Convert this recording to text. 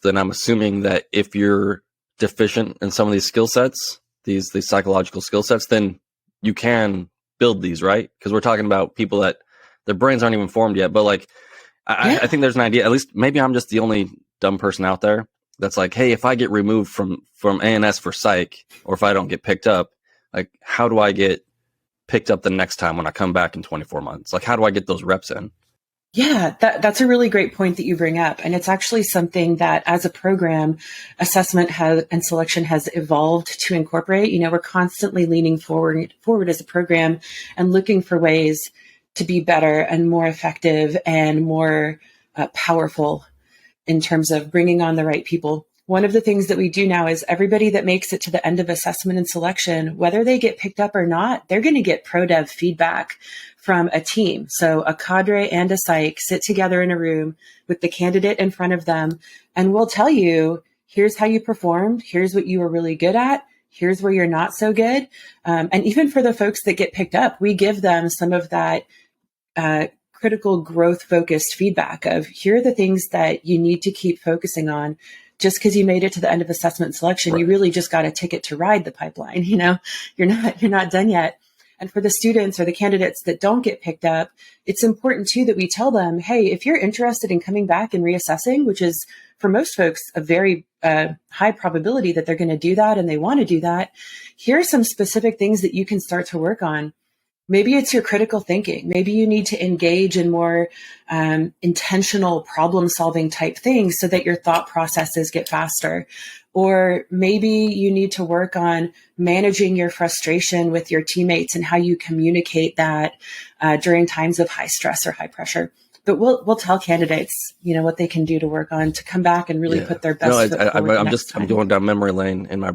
then I'm assuming that if you're deficient in some of these skill sets, these psychological skill sets, then you can build these, right? Because we're talking about people that their brains aren't even formed yet. But like, I think there's an idea, at least maybe I'm just the only dumb person out there that's like, hey, if I get removed from ANS for psych, or if I don't get picked up, like, how do I get picked up the next time when I come back in 24 months? Like, how do I get those reps in? Yeah, that's a really great point that you bring up. And it's actually something that as a program, assessment and selection has evolved to incorporate. You know, we're constantly leaning forward as a program and looking for ways to be better and more effective and more powerful in terms of bringing on the right people. One of the things that we do now is everybody that makes it to the end of assessment and selection, whether they get picked up or not, they're going to get pro dev feedback from a team. So a cadre and a psych sit together in a room with the candidate in front of them, and we'll tell you, here's how you performed. Here's what you were really good at. Here's where you're not so good. And even for the folks that get picked up, we give them some of that critical growth focused feedback of, here are the things that you need to keep focusing on. Just because you made it to the end of assessment and selection, right, you really just got a ticket to ride the pipeline. You know, you're not done yet. And for the students or the candidates that don't get picked up, it's important too that we tell them, hey, if you're interested in coming back and reassessing, which is for most folks a very high probability that they're going to do that and they want to do that, here are some specific things that you can start to work on. Maybe it's your critical thinking. Maybe you need to engage in more intentional problem solving type things so that your thought processes get faster. Or maybe you need to work on managing your frustration with your teammates and how you communicate that during times of high stress or high pressure. But we'll tell candidates, you know, what they can do to work on to come back and really put their best foot forward. I'm going down memory lane in my